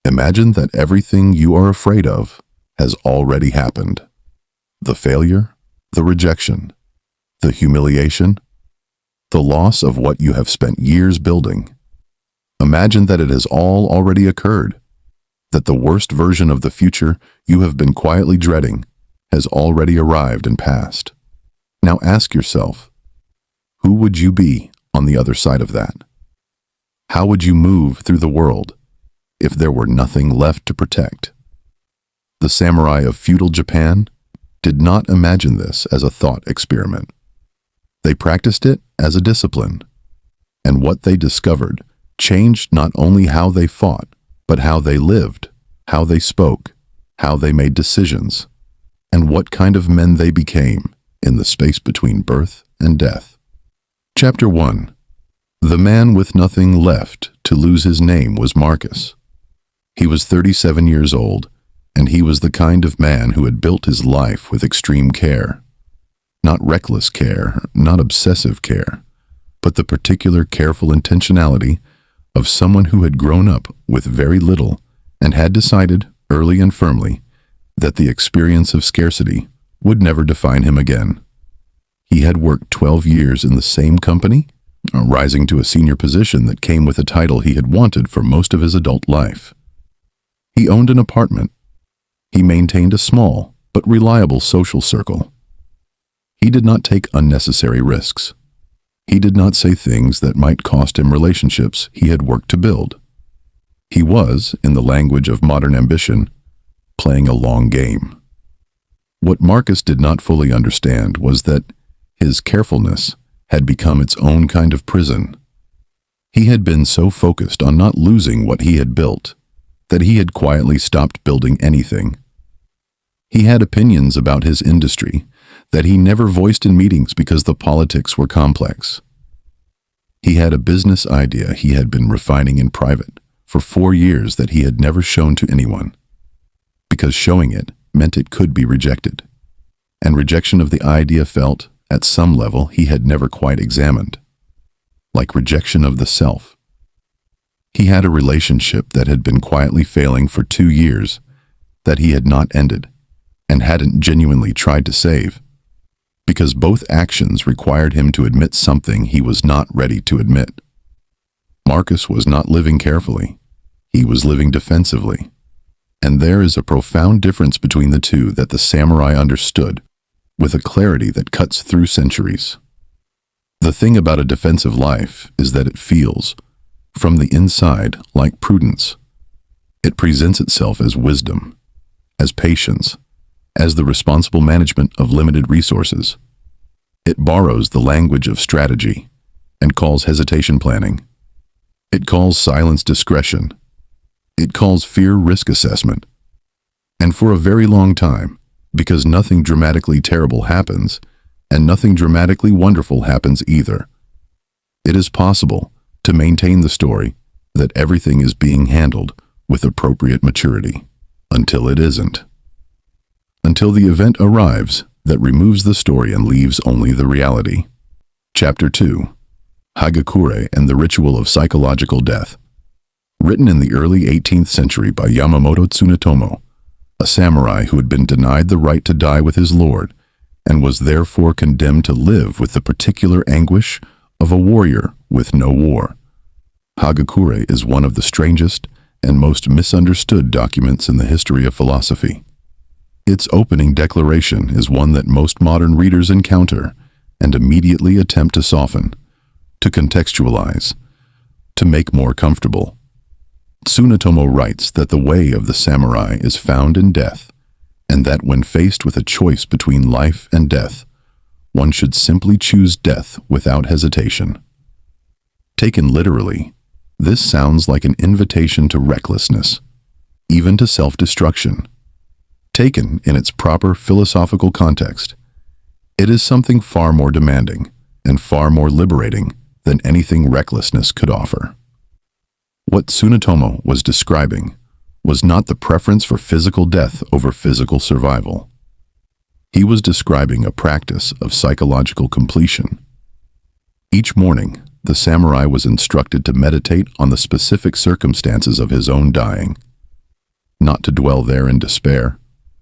Imagine that everything you are afraid of has already happened. The failure, the rejection, the humiliation, the loss of what you have spent years building. Imagine that it has all already occurred, that the worst version of the future you have been quietly dreading has already arrived and passed. Now ask yourself, who would you be on the other side of that? How would you move through the world if there were nothing left to protect? The samurai of feudal Japan did not imagine this as a thought experiment. They practiced it as a discipline, and what they discovered changed not only how they fought, but how they lived, how they spoke, how they made decisions, and what kind of men they became in the space between birth and death. Chapter 1. The man with nothing left to lose his name was Marcus. He was 37 years old, and he was the kind of man who had built his life with extreme care. Not reckless care, not obsessive care, but the particular careful intentionality of someone who had grown up with very little and had decided, early and firmly, that the experience of scarcity would never define him again. He had worked 12 years in the same company, rising to a senior position that came with a title he had wanted for most of his adult life. He owned an apartment. He maintained a small but reliable social circle. He did not take unnecessary risks. He did not say things that might cost him relationships he had worked to build. He was, in the language of modern ambition, playing a long game. What Marcus did not fully understand was that his carefulness had become its own kind of prison. He had been so focused on not losing what he had built that he had quietly stopped building anything. He had opinions about his industry that he never voiced in meetings because the politics were complex. He had a business idea he had been refining in private for 4 years that he had never shown to anyone, because showing it meant it could be rejected, and rejection of the idea felt, at some level, he had never quite examined, like rejection of the self. He had a relationship that had been quietly failing for 2 years that he had not ended and hadn't genuinely tried to save, because both actions required him to admit something he was not ready to admit. Marcus was not living carefully. He was living defensively. And there is a profound difference between the two that the samurai understood with a clarity that cuts through centuries. The thing about a defensive life is that it feels, from the inside, like prudence. It presents itself as wisdom, as patience, as the responsible management of limited resources. It borrows the language of strategy and calls hesitation planning. It calls silence discretion. It calls fear risk assessment. And for a very long time, because nothing dramatically terrible happens, and nothing dramatically wonderful happens either, it is possible to maintain the story that everything is being handled with appropriate maturity, until it isn't. Until the event arrives that removes the story and leaves only the reality. Chapter 2. Hagakure and the Ritual of Psychological Death. Written in the early 18th century by Yamamoto Tsunetomo, a samurai who had been denied the right to die with his lord and was therefore condemned to live with the particular anguish of a warrior with no war. Hagakure is one of the strangest and most misunderstood documents in the history of philosophy. Its opening declaration is one that most modern readers encounter and immediately attempt to soften, to contextualize, to make more comfortable. Tsunetomo writes that the way of the samurai is found in death, and that when faced with a choice between life and death, one should simply choose death without hesitation. Taken literally, this sounds like an invitation to recklessness, even to self-destruction. Taken in its proper philosophical context, it is something far more demanding and far more liberating than anything recklessness could offer. What Tsunetomo was describing was not the preference for physical death over physical survival. He was describing a practice of psychological completion. Each morning, the samurai was instructed to meditate on the specific circumstances of his own dying. not to dwell there in despair,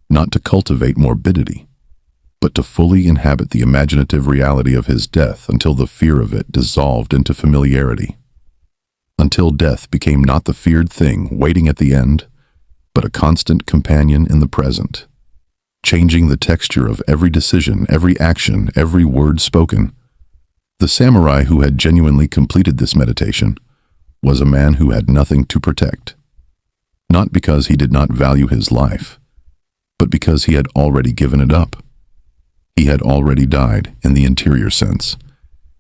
not to cultivate morbidity, but to fully inhabit the imaginative reality of his death until the fear of it dissolved into familiarity. Until death became not the feared thing waiting at the end, but a constant companion in the present, changing the texture of every decision, every action, every word spoken. The samurai who had genuinely completed this meditation was a man who had nothing to protect, not because he did not value his life, but because he had already given it up. He had already died in the interior sense,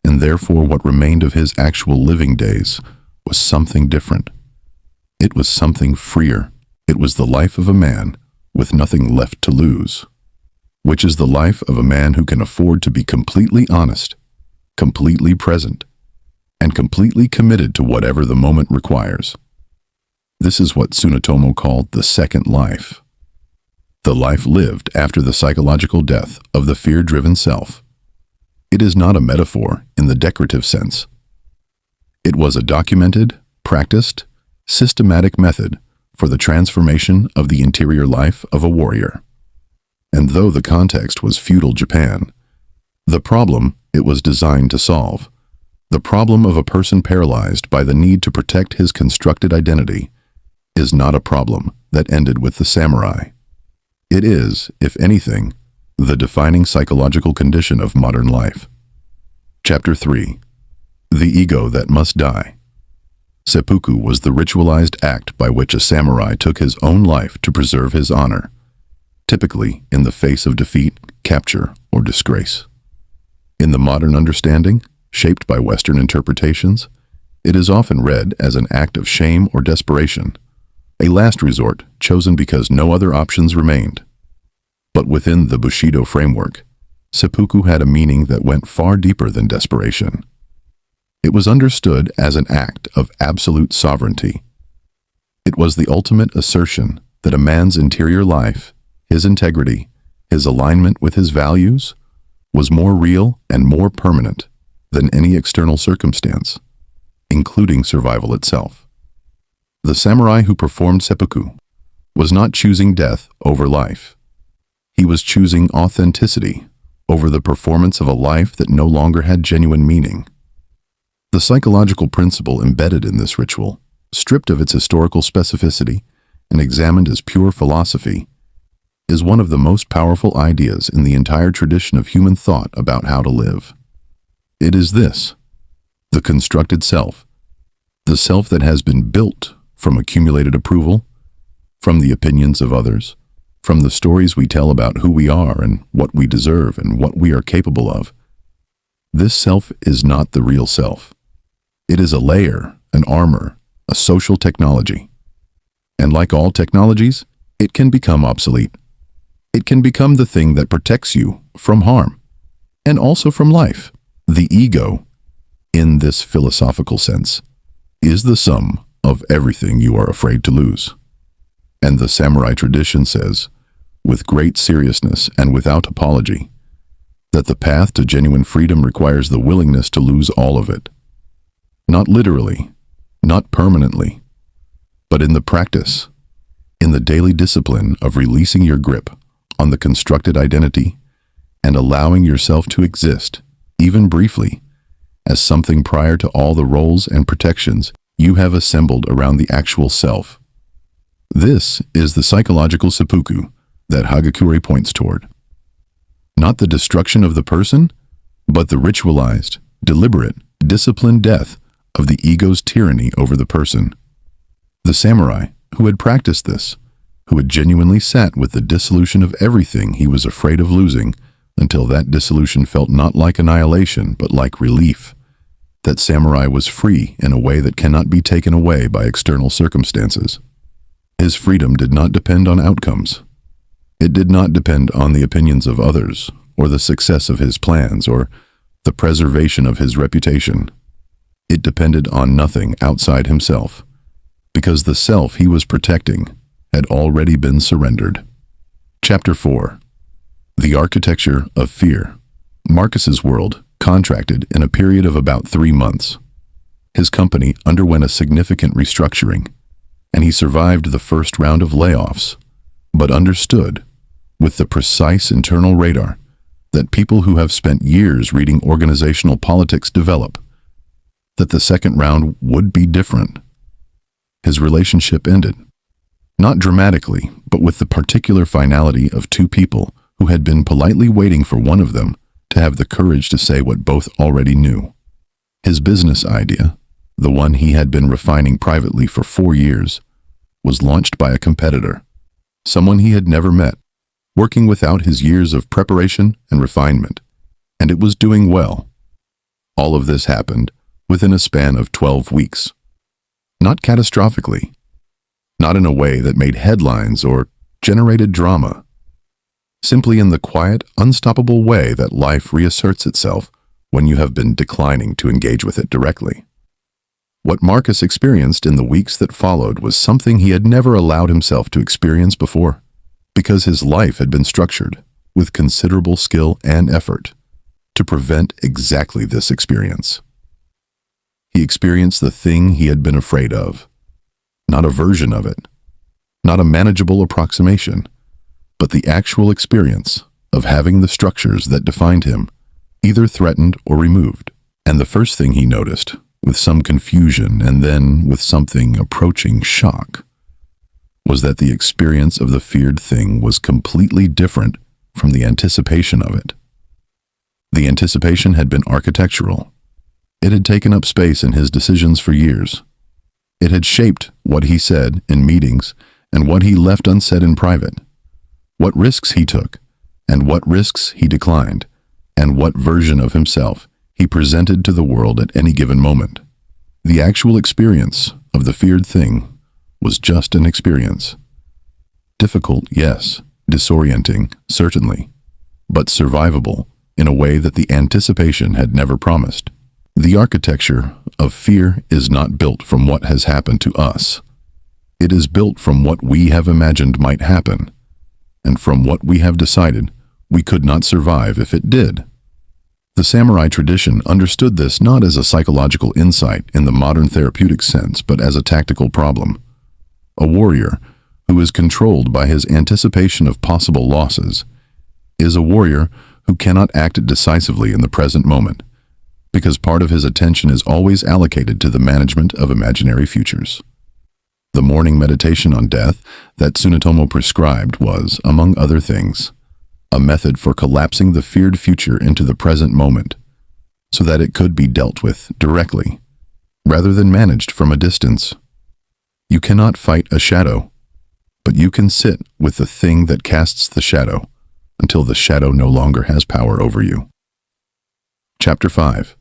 and therefore what remained of his actual living days was something different. It was something freer. It was the life of a man with nothing left to lose, which is the life of a man who can afford to be completely honest, completely present, and completely committed to whatever the moment requires. This is what Tsunetomo called the second life, the life lived after the psychological death of the fear-driven self. It is not a metaphor in the decorative sense. It was a documented, practiced, systematic method for the transformation of the interior life of a warrior. And though the context was feudal Japan, the problem it was designed to solve, the problem of a person paralyzed by the need to protect his constructed identity, is not a problem that ended with the samurai. It is, if anything, the defining psychological condition of modern life. Chapter 3. The Ego That Must Die. Seppuku was the ritualized act by which a samurai took his own life to preserve his honor, typically in the face of defeat, capture, or disgrace. In the modern understanding, shaped by Western interpretations, it is often read as an act of shame or desperation, a last resort chosen because no other options remained. But within the Bushido framework, seppuku had a meaning that went far deeper than desperation. It was understood as an act of absolute sovereignty. It was the ultimate assertion that a man's interior life, his integrity, his alignment with his values, was more real and more permanent than any external circumstance, including survival itself. The samurai who performed seppuku was not choosing death over life. He was choosing authenticity over the performance of a life that no longer had genuine meaning. The psychological principle embedded in this ritual, stripped of its historical specificity and examined as pure philosophy, is one of the most powerful ideas in the entire tradition of human thought about how to live. It is this: the constructed self, the self that has been built from accumulated approval, from the opinions of others, from the stories we tell about who we are and what we deserve and what we are capable of. This self is not the real self. It is a layer, an armor, a social technology. And like all technologies, it can become obsolete. It can become the thing that protects you from harm, and also from life. The ego, in this philosophical sense, is the sum of everything you are afraid to lose. And the samurai tradition says, with great seriousness and without apology, that the path to genuine freedom requires the willingness to lose all of it. Not literally, not permanently, but in the practice, in the daily discipline of releasing your grip on the constructed identity and allowing yourself to exist, even briefly, as something prior to all the roles and protections you have assembled around the actual self. This is the psychological seppuku that Hagakure points toward. Not the destruction of the person, but the ritualized, deliberate, disciplined death of the ego's tyranny over the person. The samurai, who had practiced this, who had genuinely sat with the dissolution of everything he was afraid of losing until that dissolution felt not like annihilation but like relief. That samurai was free in a way that cannot be taken away by external circumstances. His freedom did not depend on outcomes. It did not depend on the opinions of others, or the success of his plans, or the preservation of his reputation. It depended on nothing outside himself, because the self he was protecting had already been surrendered. Chapter 4. The Architecture of Fear. Marcus's world contracted in a period of about 3 months. His company underwent a significant restructuring. and he survived the first round of layoffs, but understood, with the precise internal radar that people who have spent years reading organizational politics develop, that the second round would be different. His relationship ended, not dramatically, but with the particular finality of two people who had been politely waiting for one of them to have the courage to say what both already knew. His business idea, the one he had been refining privately for 4 years, was launched by a competitor, someone he had never met, working without his years of preparation and refinement, and it was doing well. All of this happened within a span of 12 weeks. Not catastrophically, not in a way that made headlines or generated drama, simply in the quiet, unstoppable way that life reasserts itself when you have been declining to engage with it directly. What Marcus experienced in the weeks that followed was something he had never allowed himself to experience before, because his life had been structured with considerable skill and effort to prevent exactly this experience. He experienced the thing he had been afraid of, not a version of it, not a manageable approximation, but the actual experience of having the structures that defined him either threatened or removed. And the first thing he noticed, with some confusion and then with something approaching shock, was that the experience of the feared thing was completely different from the anticipation of it. The anticipation had been architectural. It had taken up space in his decisions for years. It had shaped what he said in meetings and what he left unsaid in private, what risks he took and what risks he declined, and what version of himself he presented to the world at any given moment. The actual experience of the feared thing was just an experience. Difficult, yes. Disorienting, certainly. But survivable in a way that the anticipation had never promised. The architecture of fear is not built from what has happened to us. It is built from what we have imagined might happen, and from what we have decided we could not survive if it did. The samurai tradition understood this not as a psychological insight in the modern therapeutic sense, but as a tactical problem. A warrior who is controlled by his anticipation of possible losses is a warrior who cannot act decisively in the present moment, because part of his attention is always allocated to the management of imaginary futures. The morning meditation on death that Tsunetomo prescribed was, among other things, a method for collapsing the feared future into the present moment, so that it could be dealt with directly, rather than managed from a distance. You cannot fight a shadow, but you can sit with the thing that casts the shadow until the shadow no longer has power over you. Chapter 5.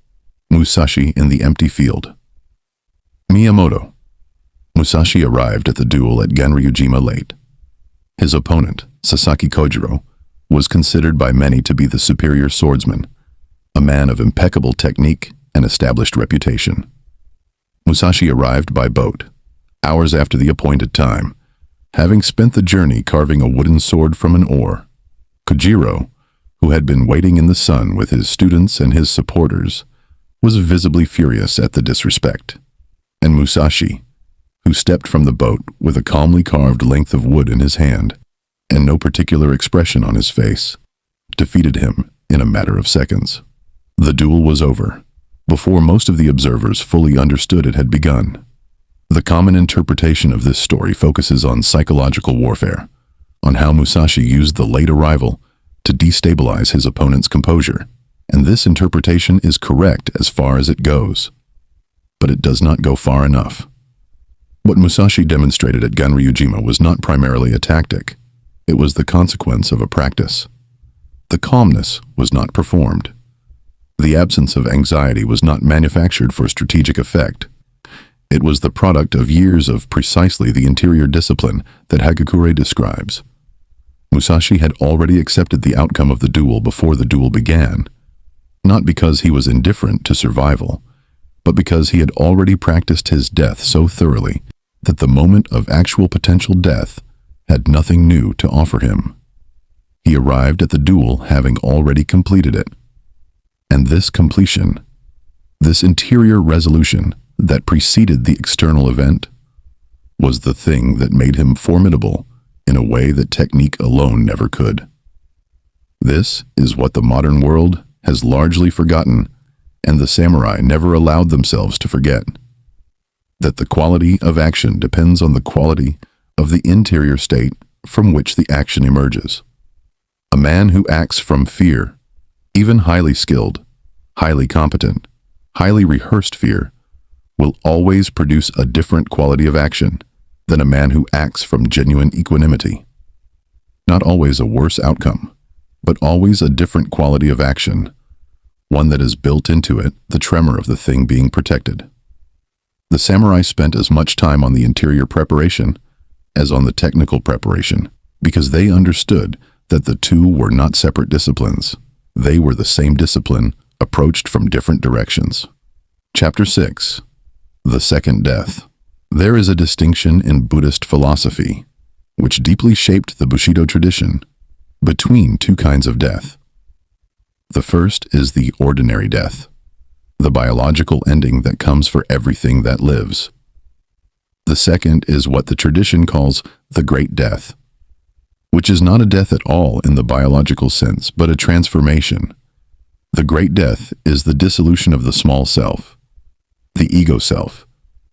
Musashi in the Empty Field. Miyamoto. Musashi arrived at the duel at Ganryujima late. His opponent, Sasaki Kojiro, was considered by many to be the superior swordsman, a man of impeccable technique and established reputation. Musashi arrived by boat, hours after the appointed time, having spent the journey carving a wooden sword from an oar. Kojiro, who had been waiting in the sun with his students and his supporters, was visibly furious at the disrespect, and Musashi, who stepped from the boat with a calmly carved length of wood in his hand and no particular expression on his face, defeated him in a matter of seconds. The duel was over, before most of the observers fully understood it had begun. The common interpretation of this story focuses on psychological warfare, on how Musashi used the late arrival to destabilize his opponent's composure, and this interpretation is correct as far as it goes. But it does not go far enough. What Musashi demonstrated at Ganryujima was not primarily a tactic. It was the consequence of a practice. The calmness was not performed. The absence of anxiety was not manufactured for strategic effect. It was the product of years of precisely the interior discipline that Hagakure describes. Musashi had already accepted the outcome of the duel before the duel began, not because he was indifferent to survival, but because he had already practiced his death so thoroughly that the moment of actual potential death had nothing new to offer him. He arrived at the duel having already completed it. And this completion, this interior resolution that preceded the external event, was the thing that made him formidable in a way that technique alone never could. This is what the modern world has largely forgotten, and the samurai never allowed themselves to forget. That the quality of action depends on the quality of the interior state from which the action emerges. A man who acts from fear, even highly skilled, highly competent, highly rehearsed fear, will always produce a different quality of action than a man who acts from genuine equanimity. Not always a worse outcome, but always a different quality of action, one that has built into it the tremor of the thing being protected. The samurai spent as much time on the interior preparation as on the technical preparation, because they understood that the two were not separate disciplines. They were the same discipline, approached from different directions. Chapter 6. The Second Death. There is a distinction in Buddhist philosophy, which deeply shaped the Bushido tradition, between two kinds of death. The first is the ordinary death, the biological ending that comes for everything that lives. The second is what the tradition calls the Great Death, which is not a death at all in the biological sense, but a transformation. The Great Death is the dissolution of the small self, the ego self,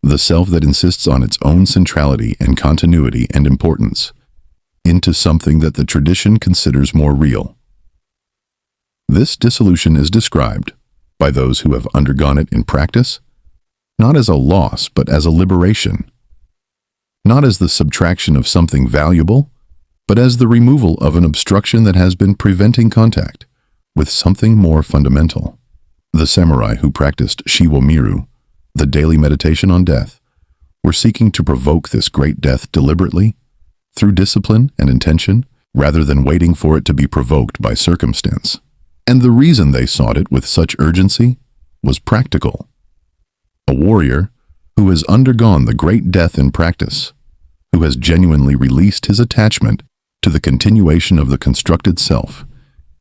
the self that insists on its own centrality and continuity and importance, into something that the tradition considers more real. This dissolution is described, by those who have undergone it in practice, not as a loss but as a liberation, not as the subtraction of something valuable, but as the removal of an obstruction that has been preventing contact with something more fundamental. The samurai who practiced Shiwo-miru, the daily meditation on death, were seeking to provoke this great death deliberately, through discipline and intention, rather than waiting for it to be provoked by circumstance. And the reason they sought it with such urgency was practical. A warrior who has undergone the great death in practice, who has genuinely released his attachment to the continuation of the constructed self,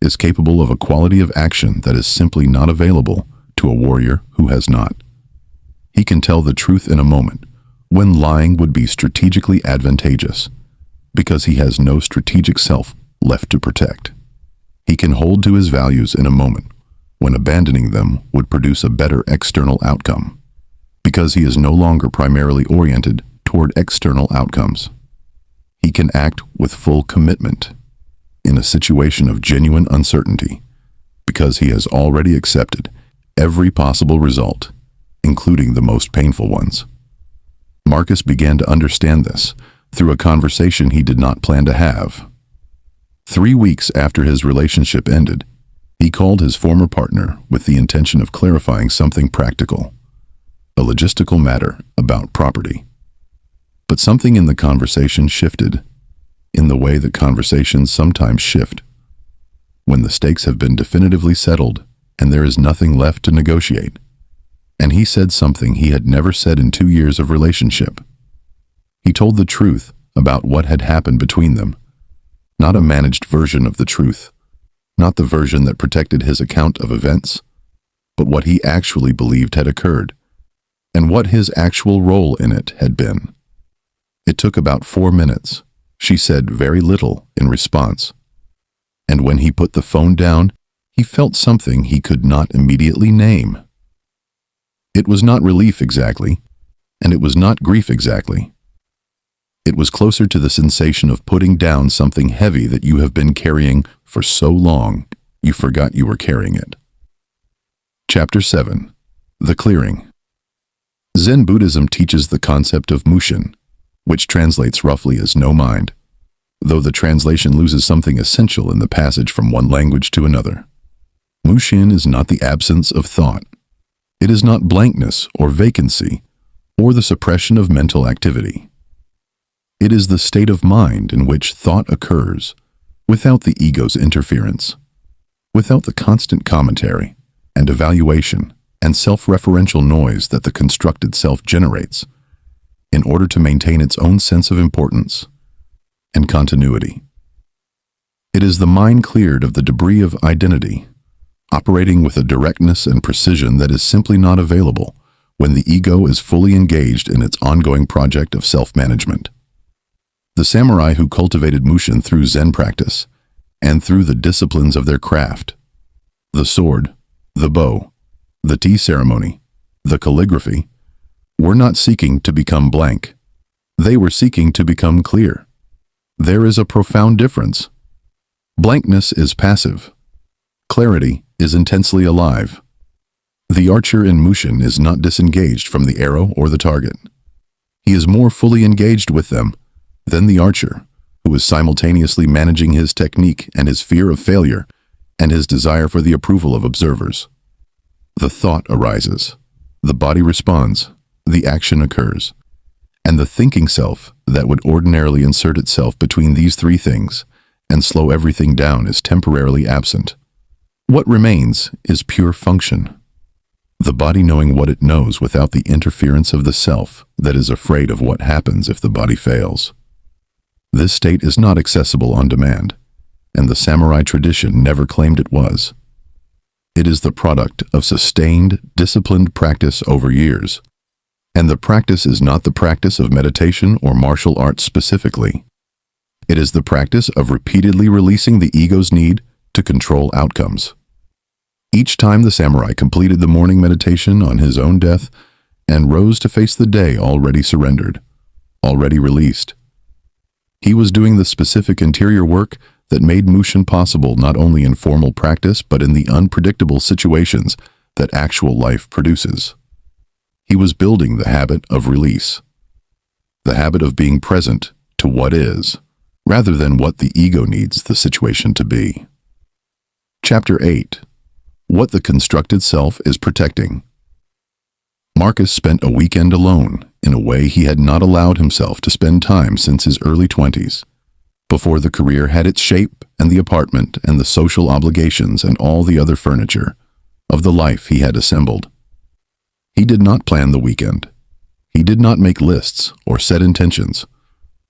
is capable of a quality of action that is simply not available to a warrior who has not. He can tell the truth in a moment, when lying would be strategically advantageous, because he has no strategic self left to protect. He can hold to his values in a moment, when abandoning them would produce a better external outcome, because he is no longer primarily oriented toward external outcomes. He can act with full commitment in a situation of genuine uncertainty, because he has already accepted every possible result, including the most painful ones. Marcus began to understand this through a conversation he did not plan to have. 3 weeks after his relationship ended, he called his former partner with the intention of clarifying something practical, a logistical matter about property. But something in the conversation shifted, in the way that conversations sometimes shift, when the stakes have been definitively settled and there is nothing left to negotiate. And he said something he had never said in 2 years of relationship. He told the truth about what had happened between them, not a managed version of the truth, not the version that protected his account of events, but what he actually believed had occurred, and what his actual role in it had been. It took about 4 minutes. She said very little in response. And when he put the phone down, he felt something he could not immediately name. It was not relief exactly, and it was not grief exactly. It was closer to the sensation of putting down something heavy that you have been carrying for so long you forgot you were carrying it. Chapter 7. The Clearing. Zen Buddhism teaches the concept of mushin, which translates roughly as no mind, though the translation loses something essential in the passage from one language to another. Mushin is not the absence of thought. It is not blankness or vacancy or the suppression of mental activity. It is the state of mind in which thought occurs without the ego's interference, without the constant commentary and evaluation and self-referential noise that the constructed self generates in order to maintain its own sense of importance and continuity. It is the mind cleared of the debris of identity, operating with a directness and precision that is simply not available when the ego is fully engaged in its ongoing project of self-management. The samurai who cultivated mushin through Zen practice and through the disciplines of their craft, the sword, the bow, the tea ceremony, the calligraphy, were not seeking to become blank. They were seeking to become clear. There is a profound difference. Blankness is passive. Clarity is intensely alive. The archer in mushin is not disengaged from the arrow or the target. He is more fully engaged with them than the archer, who is simultaneously managing his technique and his fear of failure and his desire for the approval of observers. The thought arises, the body responds, the action occurs, and the thinking self that would ordinarily insert itself between these three things and slow everything down is temporarily absent. What remains is pure function. The body knowing what it knows without the interference of the self that is afraid of what happens if the body fails. This state is not accessible on demand, and the samurai tradition never claimed it was. It is the product of sustained, disciplined practice over years, and the practice is not the practice of meditation or martial arts specifically. It is the practice of repeatedly releasing the ego's need to control outcomes. Each time the samurai completed the morning meditation on his own death and rose to face the day already surrendered, already released, he was doing the specific interior work that made mushin possible not only in formal practice but in the unpredictable situations that actual life produces. He was building the habit of release, the habit of being present to what is, rather than what the ego needs the situation to be. Chapter 8. What the constructed self is protecting. Marcus spent a weekend alone in a way he had not allowed himself to spend time since his early 20s, before the career had its shape and the apartment and the social obligations and all the other furniture of the life he had assembled. He did not plan the weekend. He did not make lists or set intentions,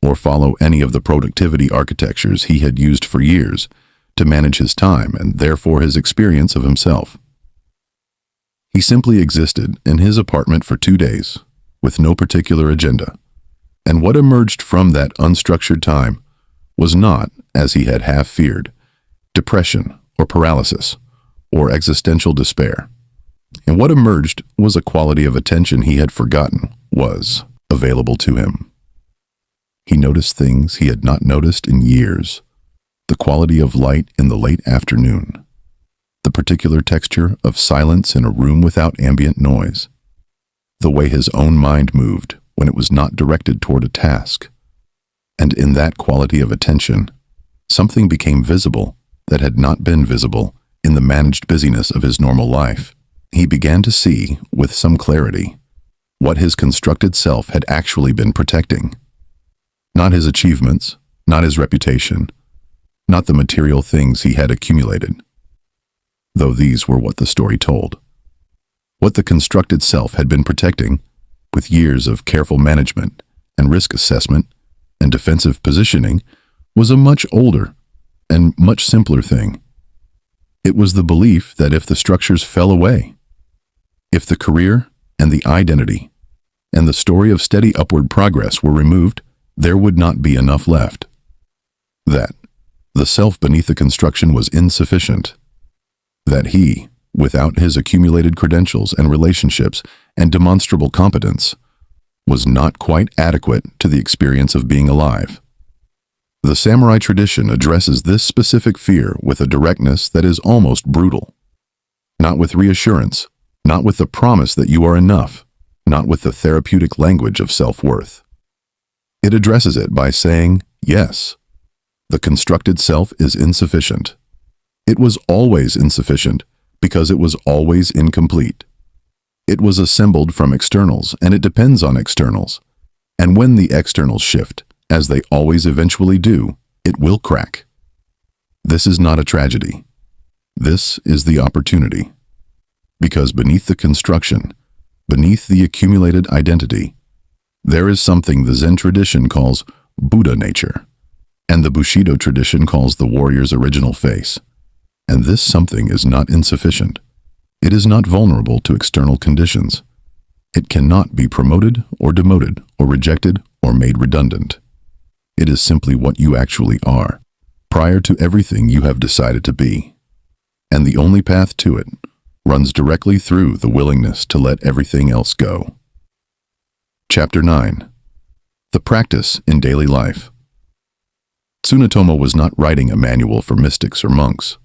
or follow any of the productivity architectures he had used for years to manage his time and therefore his experience of himself. He simply existed in his apartment for 2 days, with no particular agenda, and what emerged from that unstructured time was not, as he had half feared, depression or paralysis or existential despair. And what emerged was a quality of attention he had forgotten was available to him. He noticed things he had not noticed in years, the quality of light in the late afternoon, the particular texture of silence in a room without ambient noise, the way his own mind moved when it was not directed toward a task. And in that quality of attention, something became visible that had not been visible in the managed busyness of his normal life. He began to see, with some clarity, what his constructed self had actually been protecting. Not his achievements, not his reputation, not the material things he had accumulated, though these were what the story told. What the constructed self had been protecting, with years of careful management and risk assessment and defensive positioning, was a much older and much simpler thing. It was the belief that if the structures fell away, if the career and the identity and the story of steady upward progress were removed, there would not be enough left. That the self beneath the construction was insufficient. That he, without his accumulated credentials and relationships and demonstrable competence, was not quite adequate to the experience of being alive. The samurai tradition addresses this specific fear with a directness that is almost brutal. Not with reassurance, not with the promise that you are enough, not with the therapeutic language of self-worth. It addresses it by saying, yes, the constructed self is insufficient. It was always insufficient because it was always incomplete. It was assembled from externals and it depends on externals. And when the externals shift, as they always eventually do, it will crack. This is not a tragedy. This is the opportunity. Because beneath the construction, beneath the accumulated identity, there is something the Zen tradition calls Buddha nature, and the Bushido tradition calls the warrior's original face. And this something is not insufficient. It is not vulnerable to external conditions. It cannot be promoted or demoted or rejected or made redundant. It is simply what you actually are, prior to everything you have decided to be. And the only path to it runs directly through the willingness to let everything else go. Chapter 9. The Practice in Daily Life. Tsunetomo was not writing a manual for mystics or monks.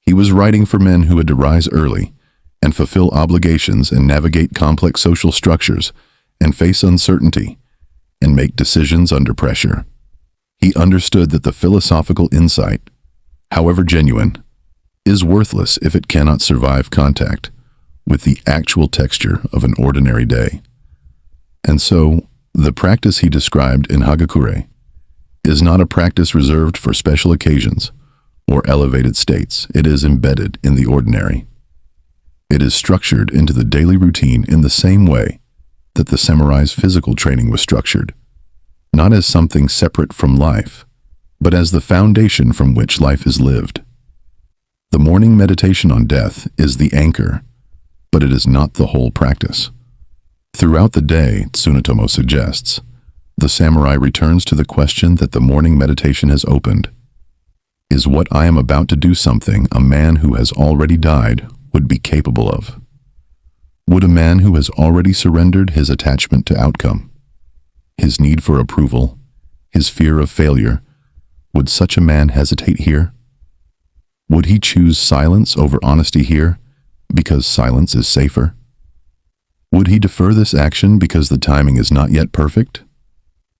He was writing for men who had to rise early and fulfill obligations and navigate complex social structures and face uncertainty and make decisions under pressure. He understood that the philosophical insight, however genuine, is worthless if it cannot survive contact with the actual texture of an ordinary day. And so, the practice he described in Hagakure is not a practice reserved for special occasions or elevated states. It is embedded in the ordinary. It is structured into the daily routine in the same way that the samurai's physical training was structured, not as something separate from life, but as the foundation from which life is lived. The morning meditation on death is the anchor, but it is not the whole practice. Throughout the day, Tsunetomo suggests, the samurai returns to the question that the morning meditation has opened. Is what I am about to do something a man who has already died would be capable of? Would a man who has already surrendered his attachment to outcome, his need for approval, his fear of failure, would such a man hesitate here? Would he choose silence over honesty here because silence is safer? Would he defer this action because the timing is not yet perfect?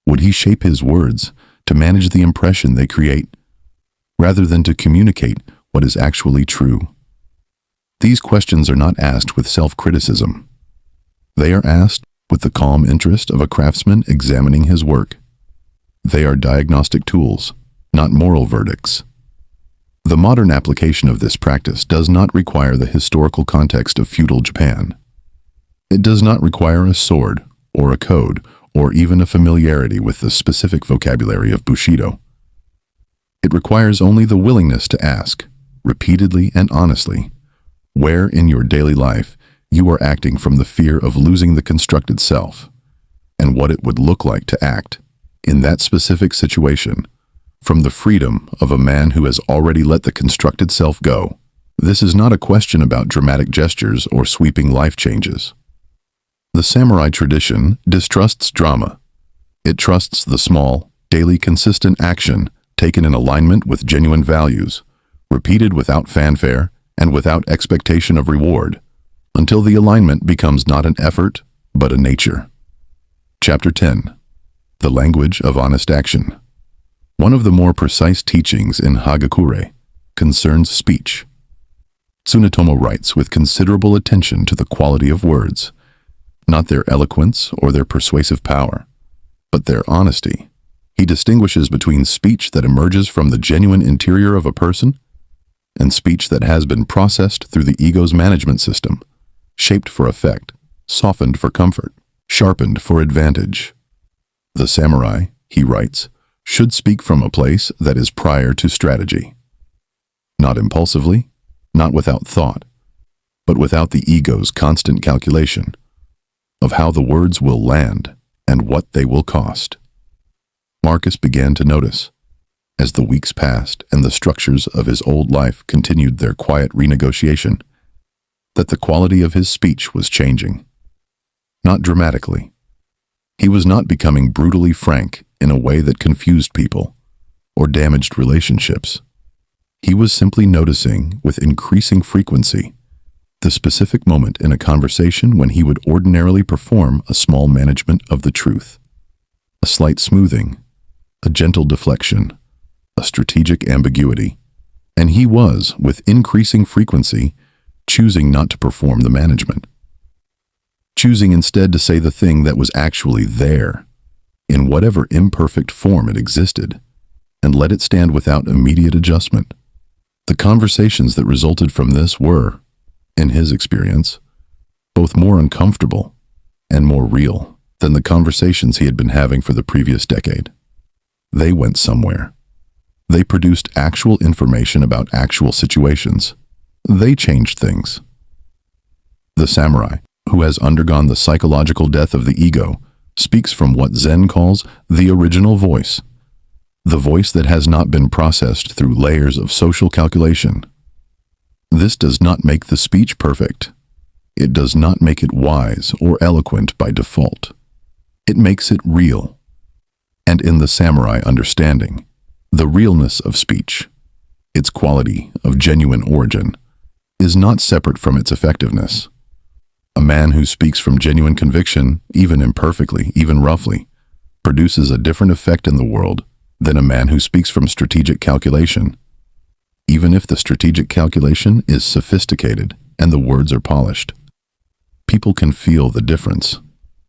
Would he shape his words to manage the impression they create, rather than to communicate what is actually true? These questions are not asked with self-criticism. They are asked with the calm interest of a craftsman examining his work. They are diagnostic tools, not moral verdicts. The modern application of this practice does not require the historical context of feudal Japan. It does not require a sword, or a code, or even a familiarity with the specific vocabulary of Bushido. It requires only the willingness to ask, repeatedly and honestly, where in your daily life you are acting from the fear of losing the constructed self, and what it would look like to act, in that specific situation, from the freedom of a man who has already let the constructed self go. This is not a question about dramatic gestures or sweeping life changes. The samurai tradition distrusts drama. It trusts the small, daily consistent action taken in alignment with genuine values, repeated without fanfare and without expectation of reward, until the alignment becomes not an effort, but a nature. Chapter 10. The Language of Honest Action. One of the more precise teachings in Hagakure concerns speech. Tsunetomo writes with considerable attention to the quality of words, not their eloquence or their persuasive power, but their honesty. He distinguishes between speech that emerges from the genuine interior of a person and speech that has been processed through the ego's management system, shaped for effect, softened for comfort, sharpened for advantage. The samurai, he writes, should speak from a place that is prior to strategy. Not impulsively, not without thought, but without the ego's constant calculation of how the words will land and what they will cost. Marcus began to notice, as the weeks passed and the structures of his old life continued their quiet renegotiation, that the quality of his speech was changing. Not dramatically. He was not becoming brutally frank in a way that confused people or damaged relationships. He was simply noticing with increasing frequency the specific moment in a conversation when he would ordinarily perform a small management of the truth, a slight smoothing, a gentle deflection, a strategic ambiguity, and he was, with increasing frequency, choosing not to perform the management, choosing instead to say the thing that was actually there, in whatever imperfect form it existed, and let it stand without immediate adjustment. The conversations that resulted from this were, in his experience, both more uncomfortable and more real than the conversations he had been having for the previous decade. They went somewhere. They produced actual information about actual situations. They changed things. The samurai, who has undergone the psychological death of the ego, speaks from what Zen calls the original voice, the voice that has not been processed through layers of social calculation. This does not make the speech perfect. It does not make it wise or eloquent by default. It makes it real. And in the samurai understanding, the realness of speech, its quality of genuine origin, is not separate from its effectiveness. A man who speaks from genuine conviction, even imperfectly, even roughly, produces a different effect in the world than a man who speaks from strategic calculation, even if the strategic calculation is sophisticated and the words are polished. People can feel the difference.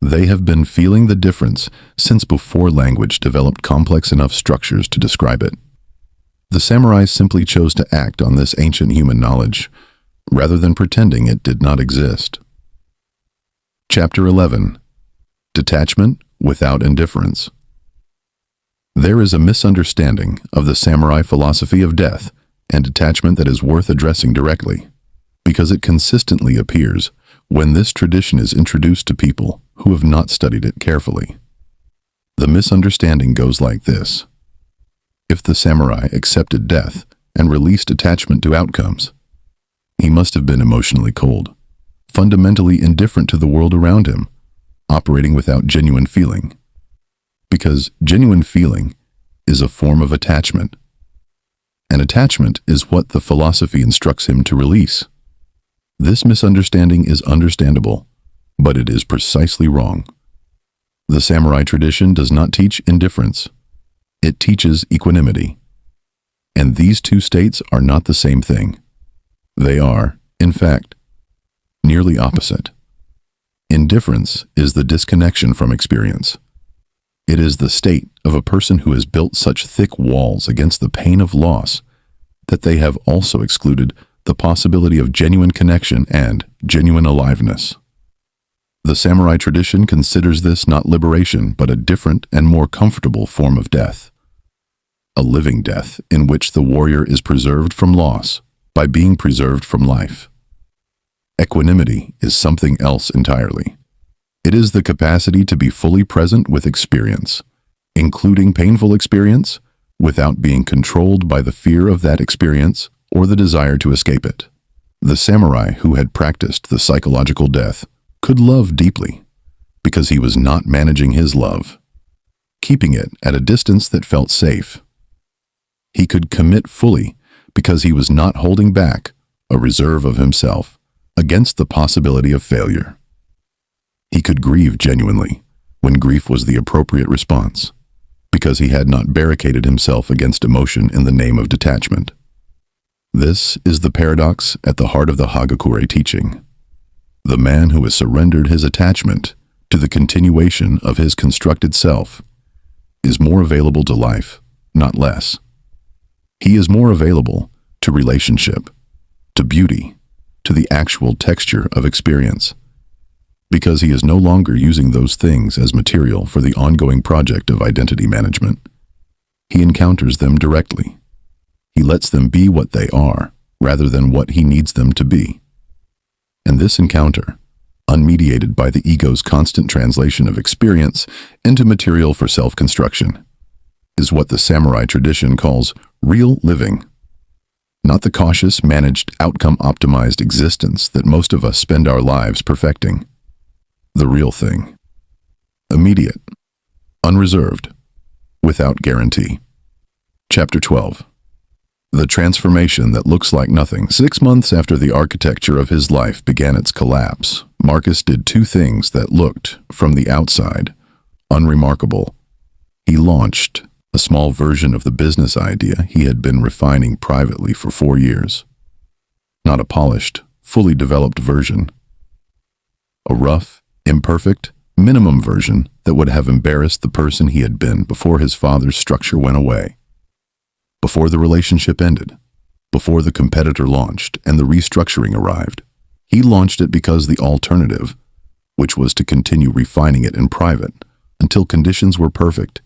They have been feeling the difference since before language developed complex enough structures to describe it. The samurai simply chose to act on this ancient human knowledge, rather than pretending it did not exist. Chapter 11. Detachment without indifference. There is a misunderstanding of the samurai philosophy of death and detachment that is worth addressing directly, because it consistently appears when this tradition is introduced to people who have not studied it carefully. The misunderstanding goes like this. If the samurai accepted death and released attachment to outcomes, he must have been emotionally cold, fundamentally indifferent to the world around him, operating without genuine feeling. Because genuine feeling is a form of attachment. And attachment is what the philosophy instructs him to release. This misunderstanding is understandable, but it is precisely wrong. The samurai tradition does not teach indifference. It teaches equanimity. And these two states are not the same thing. They are, in fact, nearly opposite. Indifference is the disconnection from experience. It is the state of a person who has built such thick walls against the pain of loss that they have also excluded the possibility of genuine connection and genuine aliveness. The samurai tradition considers this not liberation, but a different and more comfortable form of death. A living death in which the warrior is preserved from loss by being preserved from life. Equanimity is something else entirely. It is the capacity to be fully present with experience, including painful experience, without being controlled by the fear of that experience or the desire to escape it. The samurai who had practiced the psychological death could love deeply because he was not managing his love, keeping it at a distance that felt safe. He could commit fully because he was not holding back a reserve of himself against the possibility of failure. He could grieve genuinely when grief was the appropriate response, because he had not barricaded himself against emotion in the name of detachment. This is the paradox at the heart of the Hagakure teaching. The man who has surrendered his attachment to the continuation of his constructed self is more available to life, not less. He is more available to relationship, to beauty, to the actual texture of experience, because he is no longer using those things as material for the ongoing project of identity management. He encounters them directly. He lets them be what they are, rather than what he needs them to be. And this encounter, unmediated by the ego's constant translation of experience into material for self-construction, is what the samurai tradition calls real living. Not the cautious, managed, outcome-optimized existence that most of us spend our lives perfecting. The real thing. Immediate. Unreserved. Without guarantee. Chapter 12. The transformation that looks like nothing. 6 months after the architecture of his life began its collapse, Marcus did two things that looked, from the outside, unremarkable. He launched a small version of the business idea he had been refining privately for 4 years. Not a polished, fully developed version. A rough, imperfect, minimum version that would have embarrassed the person he had been before his father's structure went away. Before the relationship ended, before the competitor launched and the restructuring arrived, he launched it because the alternative, which was to continue refining it in private until conditions were perfect,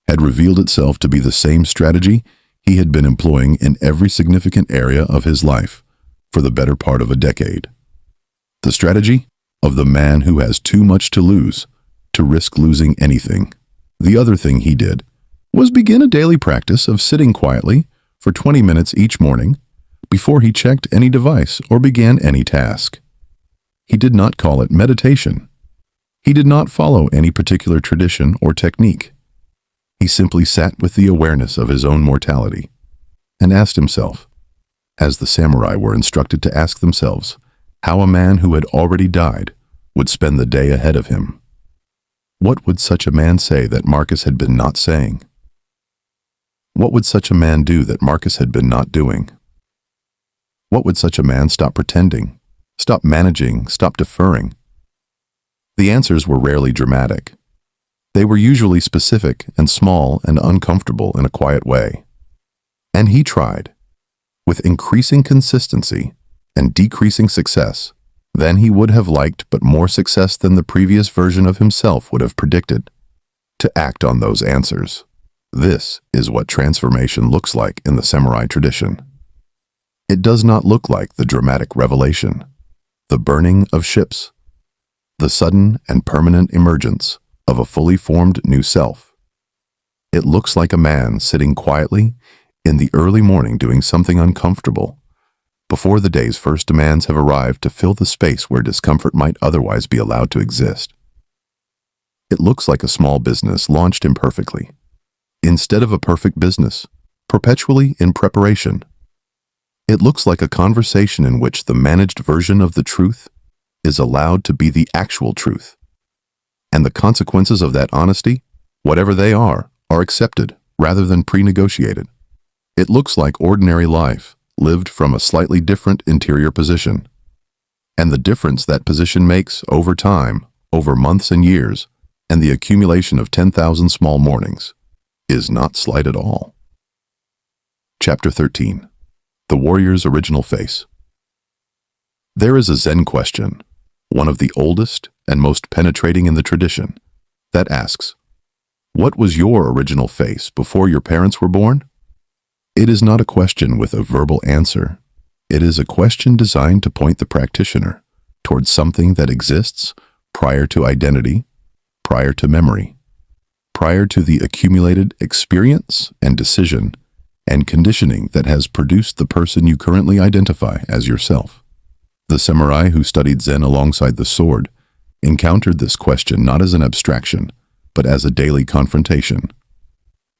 had revealed itself to be the same strategy he had been employing in every significant area of his life for the better part of a decade. The strategy? of the man who has too much to lose to risk losing anything. The other thing he did was begin a daily practice of sitting quietly for 20 minutes each morning before he checked any device or began any task. He did not call it meditation. He did not follow any particular tradition or technique. He simply sat with the awareness of his own mortality and asked himself, as the samurai were instructed to ask themselves, how a man who had already died would spend the day ahead of him. What would such a man say that Marcus had been not saying? What would such a man do that Marcus had been not doing? What would such a man stop pretending, stop managing, stop deferring? The answers were rarely dramatic. They were usually specific and small and uncomfortable in a quiet way. And he tried, with increasing consistency and decreasing success than he would have liked, but more success than the previous version of himself would have predicted, to act on those answers. This is what transformation looks like in the samurai tradition. It does not look like the dramatic revelation, the burning of ships, the sudden and permanent emergence of a fully formed new self. It looks like a man sitting quietly in the early morning doing something uncomfortable, before the day's first demands have arrived to fill the space where discomfort might otherwise be allowed to exist. It looks like a small business launched imperfectly, instead of a perfect business, perpetually in preparation. It looks like a conversation in which the managed version of the truth is allowed to be the actual truth, and the consequences of that honesty, whatever they are accepted rather than pre-negotiated. It looks like ordinary life, lived from a slightly different interior position. And the difference that position makes over time, over months and years, and the accumulation of 10,000 small mornings, is not slight at all. Chapter 13. The Warrior's Original Face. There is a Zen question, one of the oldest and most penetrating in the tradition, that asks, what was your original face before your parents were born? It is not a question with a verbal answer. It is a question designed to point the practitioner towards something that exists prior to identity, prior to memory, prior to the accumulated experience and decision and conditioning that has produced the person you currently identify as yourself. The samurai who studied Zen alongside the sword encountered this question not as an abstraction, but as a daily confrontation,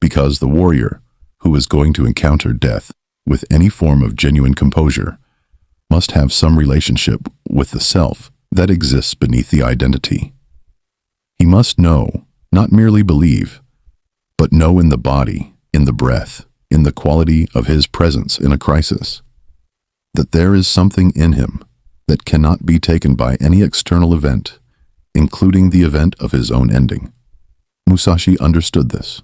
because the warrior who is going to encounter death with any form of genuine composure must have some relationship with the self that exists beneath the identity. He must know, not merely believe, but know in the body, in the breath, in the quality of his presence in a crisis, that there is something in him that cannot be taken by any external event, including the event of his own ending. Musashi understood this.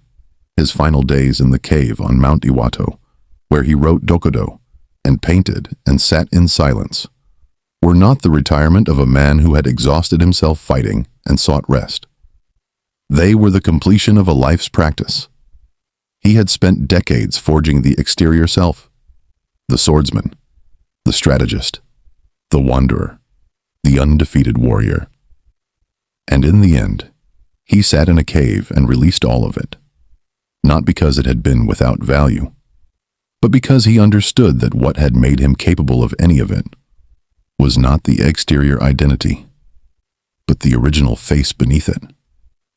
His final days in the cave on Mount Iwato, where he wrote Dokudo and painted and sat in silence, were not the retirement of a man who had exhausted himself fighting and sought rest. They were the completion of a life's practice. He had spent decades forging the exterior self, the swordsman, the strategist, the wanderer, the undefeated warrior. And in the end, he sat in a cave and released all of it, not because it had been without value, but because he understood that what had made him capable of any of it was not the exterior identity, but the original face beneath it,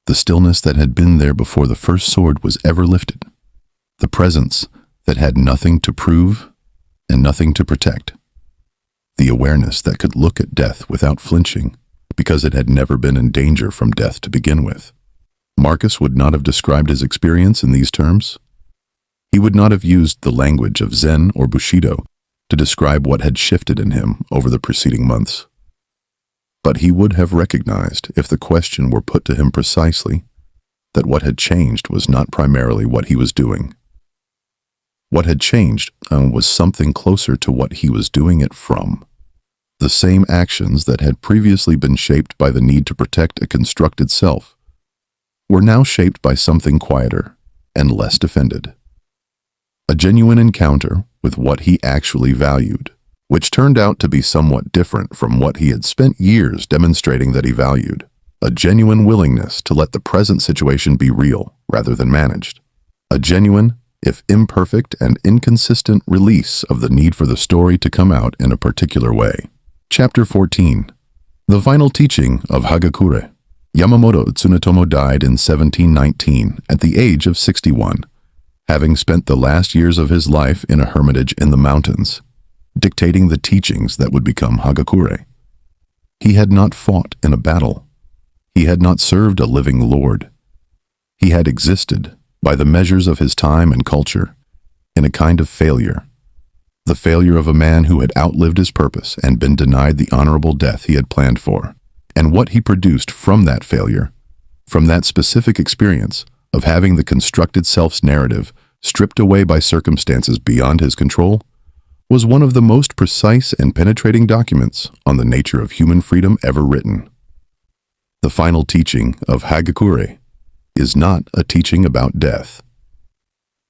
the stillness that had been there before the first sword was ever lifted, the presence that had nothing to prove and nothing to protect, the awareness that could look at death without flinching because it had never been in danger from death to begin with. Marcus would not have described his experience in these terms. He would not have used the language of Zen or Bushido to describe what had shifted in him over the preceding months. But he would have recognized, if the question were put to him precisely, that what had changed was not primarily what he was doing. What had changed was something closer to what he was doing it from. The same actions that had previously been shaped by the need to protect a constructed self were now shaped by something quieter and less defended. A genuine encounter with what he actually valued, which turned out to be somewhat different from what he had spent years demonstrating that he valued: a genuine willingness to let the present situation be real rather than managed. A genuine, if imperfect and inconsistent, release of the need for the story to come out in a particular way. Chapter 14. The final teaching of Hagakure. Yamamoto Tsunetomo died in 1719 at the age of 61, having spent the last years of his life in a hermitage in the mountains, dictating the teachings that would become Hagakure. He had not fought in a battle. He had not served a living lord. He had existed, by the measures of his time and culture, in a kind of failure. The failure of a man who had outlived his purpose and been denied the honorable death he had planned for, and what he produced from that failure, from that specific experience of having the constructed self's narrative stripped away by circumstances beyond his control, was one of the most precise and penetrating documents on the nature of human freedom ever written. The final teaching of Hagakure is not a teaching about death.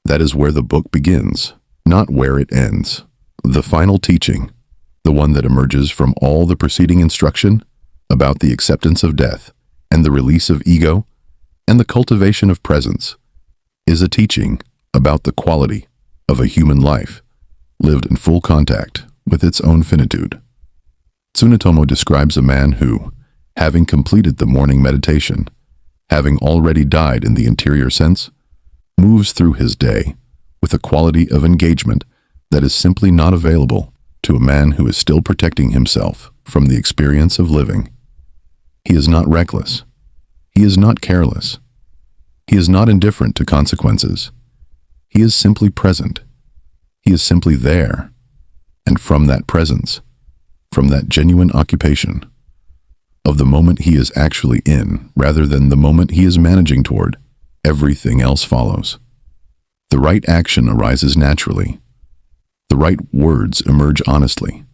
That is where the book begins, not where it ends. The final teaching, the one that emerges from all the preceding instruction about the acceptance of death and the release of ego and the cultivation of presence, is a teaching about the quality of a human life lived in full contact with its own finitude. Tsunetomo describes a man who, having completed the morning meditation, having already died in the interior sense, moves through his day with a quality of engagement that is simply not available to a man who is still protecting himself from the experience of living. He is not reckless. He is not careless. He is not indifferent to consequences. He is simply present. He is simply there. And from that presence, from that genuine occupation, of the moment he is actually in, rather than the moment he is managing toward, everything else follows. The right action arises naturally. The right words emerge honestly.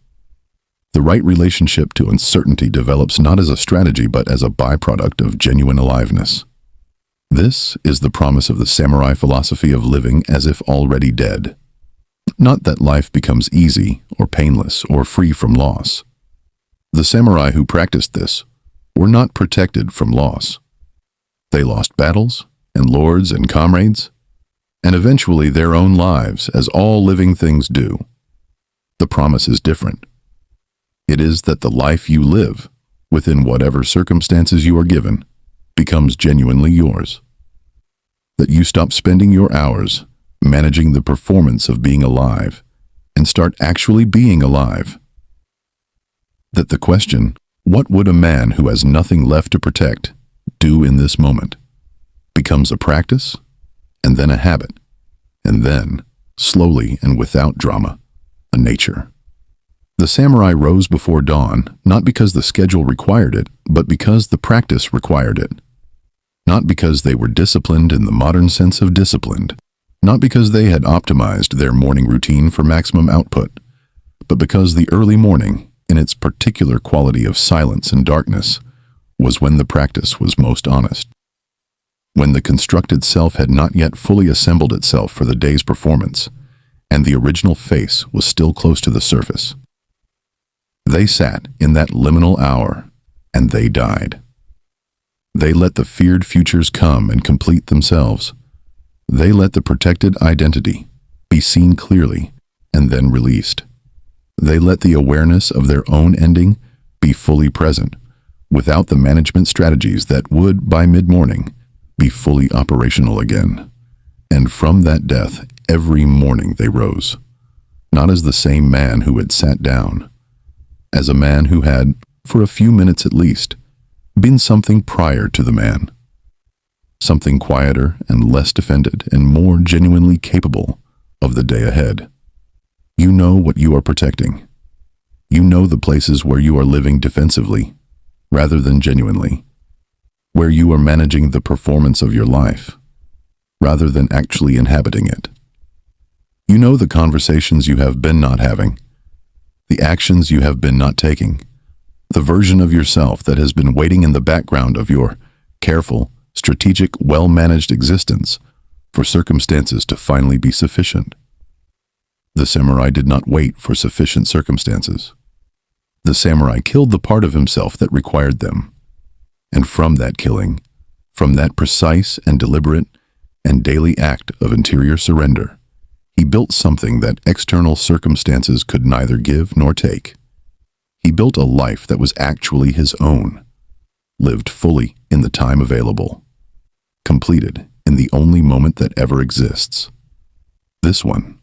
The right relationship to uncertainty develops not as a strategy but as a byproduct of genuine aliveness. This is the promise of the samurai philosophy of living as if already dead. Not that life becomes easy or painless or free from loss. The samurai who practiced this were not protected from loss. They lost battles and lords and comrades, and eventually their own lives, as all living things do. The promise is different. It is that the life you live, within whatever circumstances you are given, becomes genuinely yours. That you stop spending your hours managing the performance of being alive and start actually being alive. That the question, what would a man who has nothing left to protect do in this moment, becomes a practice, and then a habit, and then, slowly and without drama, a nature. The samurai rose before dawn, not because the schedule required it, but because the practice required it. Not because they were disciplined in the modern sense of disciplined, not because they had optimized their morning routine for maximum output, but because the early morning, in its particular quality of silence and darkness, was when the practice was most honest. When the constructed self had not yet fully assembled itself for the day's performance, and the original face was still close to the surface. They sat in that liminal hour, and they died. They let the feared futures come and complete themselves. They let the protected identity be seen clearly and then released. They let the awareness of their own ending be fully present, without the management strategies that would, by mid-morning, be fully operational again. And from that death, every morning they rose, not as the same man who had sat down, as a man who had, for a few minutes at least, been something prior to the man, something quieter and less defended and more genuinely capable of the day ahead. You know what you are protecting. You know the places where you are living defensively, rather than genuinely, where you are managing the performance of your life, rather than actually inhabiting it. You know the conversations you have been not having, the actions you have been not taking, the version of yourself that has been waiting in the background of your careful, strategic, well-managed existence for circumstances to finally be sufficient. The samurai did not wait for sufficient circumstances. The samurai killed the part of himself that required them. And from that killing, from that precise and deliberate and daily act of interior surrender, he built something that external circumstances could neither give nor take. He built a life that was actually his own, lived fully in the time available, completed in the only moment that ever exists. This one